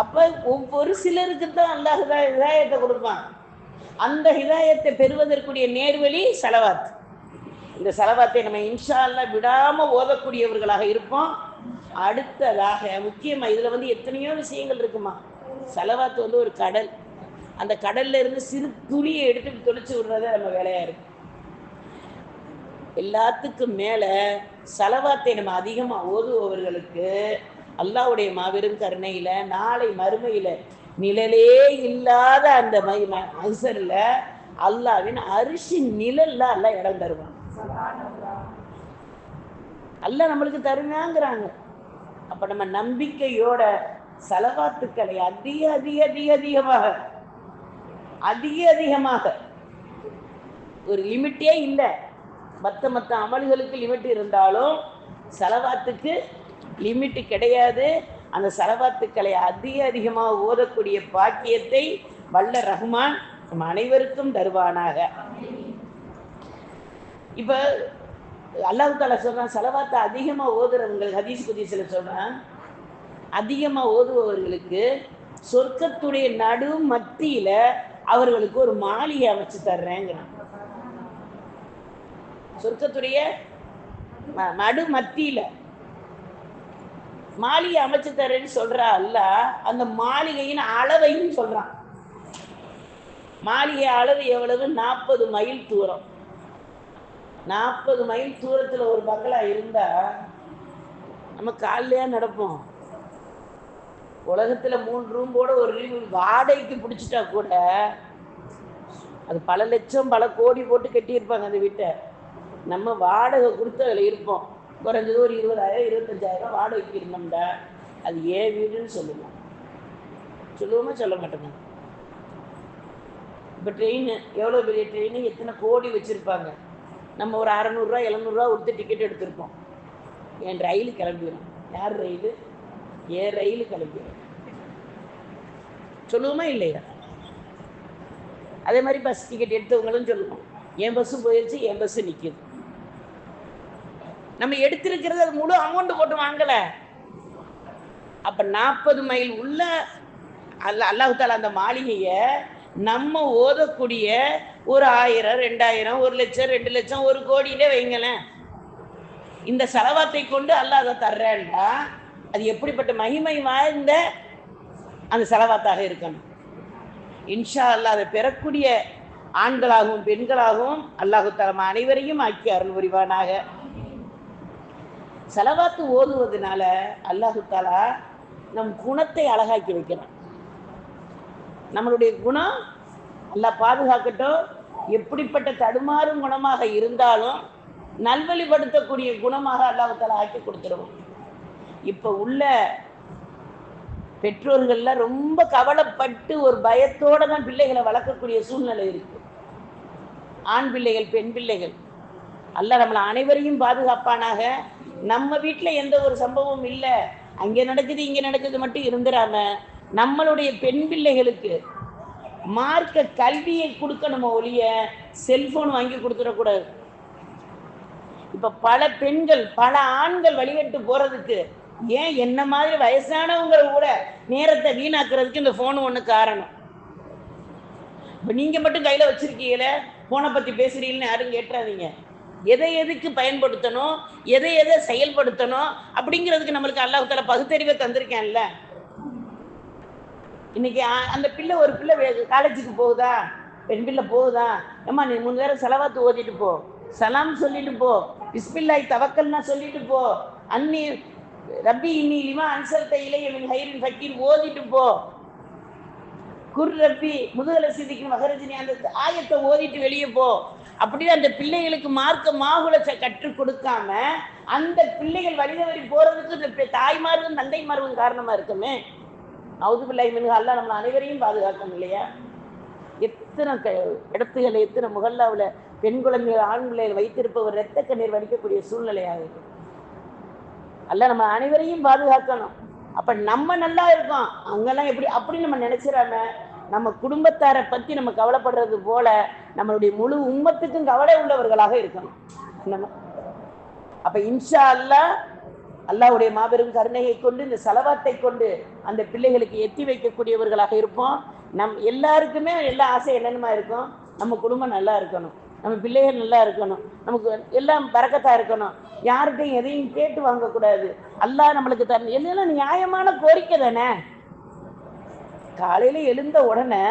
அப்ப ஒவ்வொரு சிலருக்கு தான் அல்லாஹ் ஹிதாயத்தை கொடுப்பான். அந்த ஹிதாயத்தை பெறுவதற்குரிய நேர்வழி ஸலவாத். இந்த ஸலவாத்தை நம்ம இன்ஷா அல்லாஹ் விடாம ஓதக்கூடியவர்களாக இருப்போம். அடுத்ததாக முக்கியமா இதுல எத்தனையோ விஷயங்கள் இருக்குமா. ஸலவாத் ஒரு கடல். அந்த கடல்ல இருந்து சிறு துளியை எடுத்து தொளிச்சு விடுறத நம்ம வேலையா இருக்கு. எல்லாத்துக்கும் மேல ஸலவாத்தை நம்ம அதிகமா ஓதுபவர்களுக்கு அல்லாஹ்வுடைய மாபெரும் கருணையில நாளை மறுமையில நிழலே இல்லாத அந்த மகசர்ல அல்லாஹ்வின் அரிசின் நிழல்ல அல்லாஹ் இடம் தருவான். அல்லாஹ் நம்மளுக்கு தருவாங்கிறாங்க. அப்ப நம்ம நம்பிக்கையோட ஸலவாத்துக்களை அதிக அதிக அதிக அதிகமாக அதிக அதிகமாக, ஒரு லிமிட்டே இல்லை. மற்ற அமல்களுக்கு லிமிட் இருந்தாலும் ஸலவாத்துக்கு லிமிட் கிடையாது. அந்த ஸலவாத்துக்களை அதிக அதிகமாக ஓதக்கூடிய பாக்கியத்தை வல்ல ரஹ்மான் நம்ம அனைவருக்கும் தருவானாக. இப்ப அல்லாஹ் தஆலா சொல்றான், ஸலவாத்தை அதிகமாக ஓதுறவங்களுக்கு ஹதீஸ் குதீஸ்ல சொல்றான், அதிகமாக ஓதுபவர்களுக்கு சொர்க்கத்துடைய நடு மத்தியில அவர்களுக்கு ஒரு மாளிகை அமைச்சு தர்றேங்கிறான். சொர்க்கத்துடைய நடு மத்தியில மாளிகை அமைச்சு தரேன்னு சொல்றா அல்லாஹ். அந்த மாளிகையின் அளவையும் சொல்றான். மாளிகை அளவு எவ்வளவு? 40 மைல் தூரம். 40 மைல் தூரத்துல ஒரு பங்களா இருந்தா நம்ம காலையா நடப்போம். உலகத்துல 3 ரூம்போட ஒரு ரூம் வாடகைக்கு பிடிச்சிட்டா கூட அது பல லட்சம் பல கோடி போட்டு கட்டியிருப்பாங்க அந்த வீட்டை. நம்ம வாடகை கொடுத்து அதில் இருப்போம். குறைஞ்சது ஒரு 20,000 25,000 வாடகைக்கு இருந்தோம்டா அது ஏன் வீடுன்னு சொல்லுவோம். சொல்லுவோமா சொல்ல மாட்டோங்க. இப்போ ட்ரெயின் எவ்வளோ பெரிய ட்ரெயின், எத்தனை கோடி வச்சுருப்பாங்க. நம்ம ஒரு 600 700 கொடுத்து டிக்கெட் எடுத்திருப்போம். என் ரயில் கிளம்பிடும். யார் ரயில்? ஏன் ரயில் கிளம்பிடும். சொல்லுவோமா இல்லையா? அதே மாதிரி பஸ் டிக்கெட் எடுத்தவங்களும் சொல்லுவோம், என் பஸ்ஸு போயிடுச்சு, என் பஸ்ஸு நிற்கிது. நம்ம எடுத்திருக்கிறது அது முழு அமௌண்ட் போட்டு வாங்கல. அப்ப 40 மைல் உள்ள அல்லாஹ் தஆலா அந்த மாளிகையை நம்ம ஓதக்கூடிய ஒரு 1000 2000 1 லட்சம் 2 லட்சம் 1 கோடியிலே வைங்களேன். இந்த ஸலவாத்தை கொண்டு அல்லாஹ் அதை தர்றேன்டா அது எப்படிப்பட்ட மகிமை வாய்ந்த அந்த ஸலவாத்தாக இருக்கணும். இன்ஷா அல்லாஹ் அதை பெறக்கூடிய ஆண்களாகவும் பெண்களாகவும் அல்லாஹ் தஆலா அனைவரையும் ஆக்கி அருள் புரிவானாக. ஸலவாத்து ஓதுவதனால அல்லாஹ் தஆலா நம் குணத்தை அழகாக்கி வைக்கிறான். நம்மளுடைய குணம் அல்லாஹ் பாதுகாக்கட்டும். எப்படிப்பட்ட தடுமாறும் குணமாக இருந்தாலும் நல்வழிப்படுத்தக்கூடிய குணமாக அல்லாஹ் தஆலா ஆக்கி கொடுத்துருவோம். இப்போ உள்ள பெற்றோர்கள்லாம் ரொம்ப கவலைப்பட்டு ஒரு பயத்தோட தான் பிள்ளைகளை வளர்க்கக்கூடிய சூழ்நிலை இருக்கு. ஆண் பிள்ளைகள் பெண் பிள்ளைகள் அல்லாஹ் நம்மளை அனைவரையும் பாதுகாப்பானாக. நம்ம வீட்டில் எந்த ஒரு சம்பவம் இல்லை, அங்கே நடக்குது இங்கே நடக்குது மட்டும் இருந்துடாம நம்மளுடைய பெண் பிள்ளைகளுக்கு மார்க்க கல்வியை கொடுக்கணுமோ ஒழிய செல்போன் வாங்கி கொடுத்துடக்கூடாது. இப்ப பல பெண்கள் பல ஆண்கள் வழிகட்டு போறதுக்கு ஏன் என்ன மாதிரி வயசானவங்க கூட நேரத்தை வீணாக்குறதுக்கு இந்த போன் ஒண்ணு காரணம். இப்ப நீங்க மட்டும் கையில வச்சிருக்கீங்களே போனை பத்தி பேசுறீங்கன்னு யாரும் கேட்டுறாதீங்க. எதை எதுக்கு பயன்படுத்தணும், எதை எதை செயல்படுத்தணும் அப்படிங்கிறதுக்கு நம்மளுக்கு அல்லாஹ் தஆலா பகுத்தறிவை தந்திருக்கேன்ல. இன்னைக்கு அந்த பிள்ளை ஒரு பிள்ளை காலேஜுக்கு போகுதா, பெண் பிள்ளை போகுதா, ஏம்மா நீ 3 நேரம் ஸலவாத்து ஓதிட்டு போ, சலாம் சொல்லிட்டு போ, பிஸ்மில்லாஹி தவக்கல்னா சொல்லிட்டு போ, அன்னி ரப்பி இன்னி லிமா அன்சல்த இலைய மின் ஹைரின் ஃபக்கீர் ஓதிட்டு போ, குர் ரப்பி முதுகல சிதிக்கு மகரஜினி அந்த ஆயத்தை ஓதிட்டு வெளியே போ. அப்படியே அந்த பிள்ளைகளுக்கு மார்க்க மாகுலத்தை கற்றுக் கொடுக்காம அந்த பிள்ளைகள் வழிதவறி போறதுக்கு இந்த தாய்மார்களும் தந்தைமார்களும் காரணமா இருக்குமே. நவுதுபில்லாஹி மின்ஹு அல்லாஹ் நம்ம அனைவரையும் பாதுகாக்கணும் இல்லையா? எத்தனை இடத்துகளை எத்தனை முகல்லாவில் பெண் குழந்தைகள் ஆண் பிள்ளைகள் வைத்திருப்பவர் இரத்த கண்ணீர் வடிக்கக்கூடிய சூழ்நிலையாக இருக்கு. அல்லாஹ் நம்ம அனைவரையும் பாதுகாக்கணும். அப்ப நம்ம நல்லா இருக்கோம், அவங்கெல்லாம் எப்படி அப்படி நம்ம நினைச்சிடாம நம்ம குடும்பத்தாரை பத்தி நம்ம கவலைப்படுறது போல நம்மளுடைய முழு உம்மத்துக்கும் கவலை உள்ளவர்களாக இருக்கணும். அப்ப இன்ஷா அல்லாஹ் அல்லாஹ்வுடைய மாபெரும் கருணையை கொண்டு இந்த செலவாத்தை கொண்டு அந்த பிள்ளைகளுக்கு எத்தி வைக்கக்கூடியவர்களாக இருப்போம். நம் எல்லாருக்குமே எல்லா ஆசை என்னென்னமா இருக்கும், நம்ம குடும்பம் நல்லா இருக்கணும், நம்ம பிள்ளைகள் நல்லா இருக்கணும், நமக்கு எல்லாம் பரக்கத்தா இருக்கணும், யார்கிட்டையும் எதையும் கேட்டு வாங்கக்கூடாது, அல்லாஹ் நம்மளுக்கு தரணும், எல்லாம் நியாயமான கோரிக்கை தானே. காலையில எழுந்த உடனே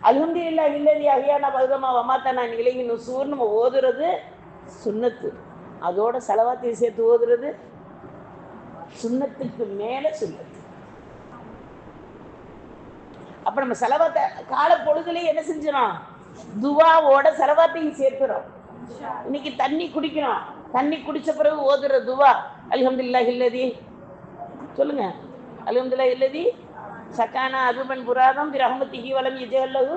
அல்ஹம்துலில்லாஹ் இல்லதி அஹ்யானா பஅதமா வமாத்தனா இலைஹி நுஷூர் நம்ம ஓதுறது சுன்னத்து. அதோட ஸலவாத்தை சேர்த்து ஓதுறது சுன்னத்துக்கு மேல சுன்னத்து. அப்ப நம்ம ஸலவாத்தை கால பொழுதுலயே என்ன செஞ்சிடும், துவாவோட ஸலவாத்தையும் சேர்த்துறோம். இன்னைக்கு தண்ணி குடிக்கணும், தண்ணி குடிச்ச பிறகு ஓதுற துவா அல்ஹம்துலில்லாஹ் இல்லதி, சொல்லுங்க, அல்ஹம்துலில்லாஹ் இல்லதி சக்கானா அதுபன் புராதம் பிரஹமத்திஹி வலம் யஜல்லஹு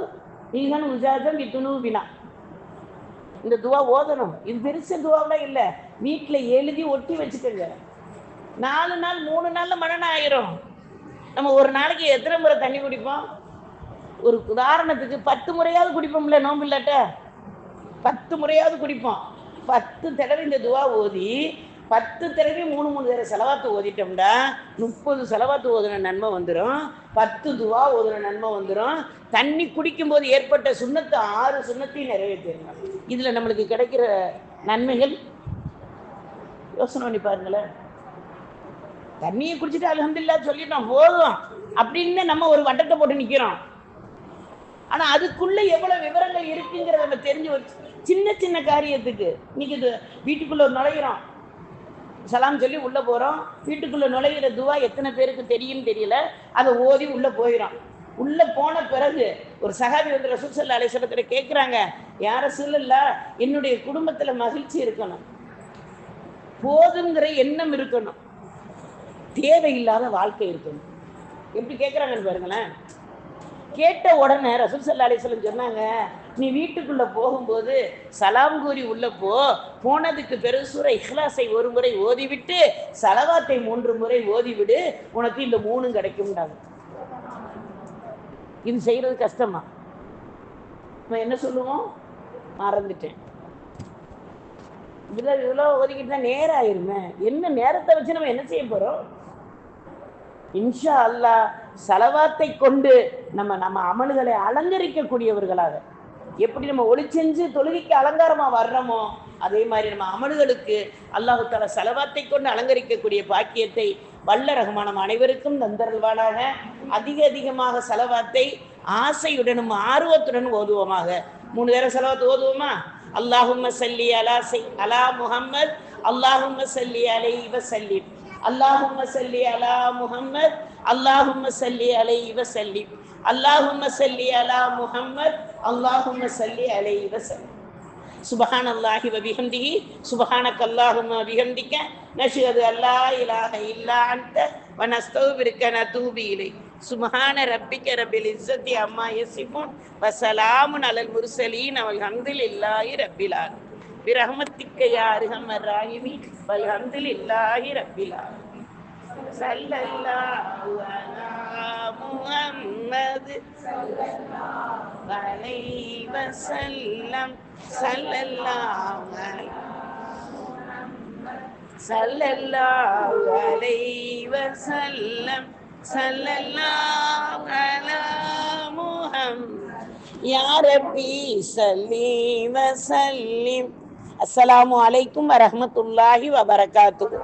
ஈகன் உஜாதம் பிதுனூபினா. இந்த துவா ஓதணும். இது பெருசு துவாவெல்லாம் இல்லை, வீட்டில் எழுதி ஒட்டி வச்சுக்கோங்க. 4 நாள் 3 நாள்ல மனநம் ஆயிரும். நம்ம ஒரு நாளைக்கு எத்தனை முறை தண்ணி குடிப்போம்? ஒரு உதாரணத்துக்கு 10 முறையாவது குடிப்போம்ல, நோம்பு இல்லாட்ட 10 முறையாவது குடிப்போம். 10 தடவை இந்த துவா ஓதி 10 தடவை 3 தடவை செலவாத்து ஓதிட்டோம்னா 30 செலவாத்து ஓதுன நன்மை வந்துடும், 10 துவா ஓதுன நன்மை வந்துடும். தண்ணி குடிக்கும்போது ஏற்பட்ட சுண்ணத்து 6 சுண்ணத்தையும் நிறைவேற்றிடலாம். இதில் நம்மளுக்கு கிடைக்கிற நன்மைகள் யோசனை பண்ணி பாருங்களேன். தண்ணியை குடிச்சிட்டு அல்ஹம்துலில்லாஹ் சொல்லிட்டோம் போதும் அப்படின்னு நம்ம ஒரு வட்டத்தை போட்டு நிற்கிறோம். ஆனால் அதுக்குள்ள எவ்வளவு விவரங்கள் இருக்குங்கிறத நம்ம தெரிஞ்சு வச்சு சின்ன சின்ன காரியத்துக்கு இன்னைக்கு இது வீட்டுக்குள்ள நுழைகிறோம், சலாம் சொல்லி உள்ளே போகிறோம், வீட்டுக்குள்ளே நுழைகிற துவா எத்தனை பேருக்கு தெரியும்னு தெரியல, அதை ஓதி உள்ளே போயிடும். உள்ளே போன பிறகு ஒரு சஹாபி வந்து ரசூல் ஸல்லல்லாஹு அலைஹி வஸல்லம் கேட்குறாங்க, யா ரசூலல்லாஹ் என்னுடைய குடும்பத்தில் மகிழ்ச்சி இருக்கணும், போதுங்கிற எண்ணம் இருக்கணும், தேவையில்லாத வாழ்க்கை இருக்கணும். எப்படி கேட்குறாங்கன்னு பாருங்களேன். கேட்ட உடனே ரசூல் ஸல்லல்லாஹு அலைஹி வஸல்லம் சொன்னாங்க, நீ வீட்டுக்குள்ளே போகும்போது சலாம் கூறி உள்ளே போனதுக்கு பிறகு சூரா இஹ்லாஸை ஒரு முறை ஓதிவிட்டு ஸலவாத்தை 3 முறை ஓதிவிடு, உனக்கு இந்த 3 கிடைக்கும்டாங்க. இது செய்கிறது கஷ்டமா? நம்ம என்ன சொல்லுவோம், மறந்துட்டேன், இவ்வளோ ஒதுக்கிட்டு தான் நேரம் ஆயிருமே, என்ன நேரத்தை வச்சு நம்ம என்ன செய்ய போகிறோம்? இன்ஷா அல்லாஹ் ஸலவாத்தை கொண்டு நம்ம அமல்களை அலங்கரிக்கக்கூடியவர்களாக, எப்படி நம்ம ஒளி செஞ்சு தொழுகைக்கு அலங்காரமா வர்றோமோ அதே மாதிரி நம்ம அமல்களுக்கு அல்லாஹ் தஆலா ஸலவாத்தை கொண்டு அலங்கரிக்கக்கூடிய பாக்கியத்தை வல்ல ரஹ்மான் அனைவருக்கும் தந்தருள்வானாக. அதிகமாக ஸலவாத்தை ஆசையுடனும் ஆர்வத்துடனும் ஓதுவோமாக. 3 தடவை ஸலவாத் ஓதுவோமா? அல்லாஹும்ம ஸல்லி அலா முஹம்மத், அல்லாஹும்ம ஸல்லி அலைஹி வஸல்லிம், அல்லாஹும்ம ஸல்லி அலா முஹம்மத், அல்லாஹும்ம ஸல்லி அலைஹி வஸல்லிம், அல்லாஹும்ம ஸல்லி அலா முஹம்மத், அல்லாஹும்ம ஸல்லி அலைஹி வஸல்லிம். சுப்ஹானல்லாஹி வ பிஹம்திஹி, சுப்ஹானக்கல்லாஹும்ம வ பிஹம்திக, நஷ்ஹது அல்லா இலாஹ இல்லா அன்த வ நஸ்தக்ஃபிருக வ நதூபு இலைக். சுப்ஹான ரப்பிக ரப்பில் இஸ்ஸத்தி அம்மா யசிஃபூன் வ ஸலாமுன் அலல் முர்ஸலீன் வல்ஹம்துலில்லாஹி ரப்பில் ஆலமீன். பிரஹ்மத்திக யா அர்ஹமர் ராஹிமீன் வல்ஹம்துலில்லாஹி ரப்பில் ஆலமீன். ஸல்லல்லாஹு அலா முஹம்மத் ஸல்லல்லாஹு அலைஹி வஸல்லம், ஸல்லல்லாஹு அலைஹி வஸல்லம், ஸல்லல்லாஹு அலா முஹம்மத் யா ரப்பி ஸல்லி வ ஸல்லிம். அஸ்ஸலாமு அலைக்கும் வ ரஹ்மத்துல்லாஹி வ பரகாத்துஹு.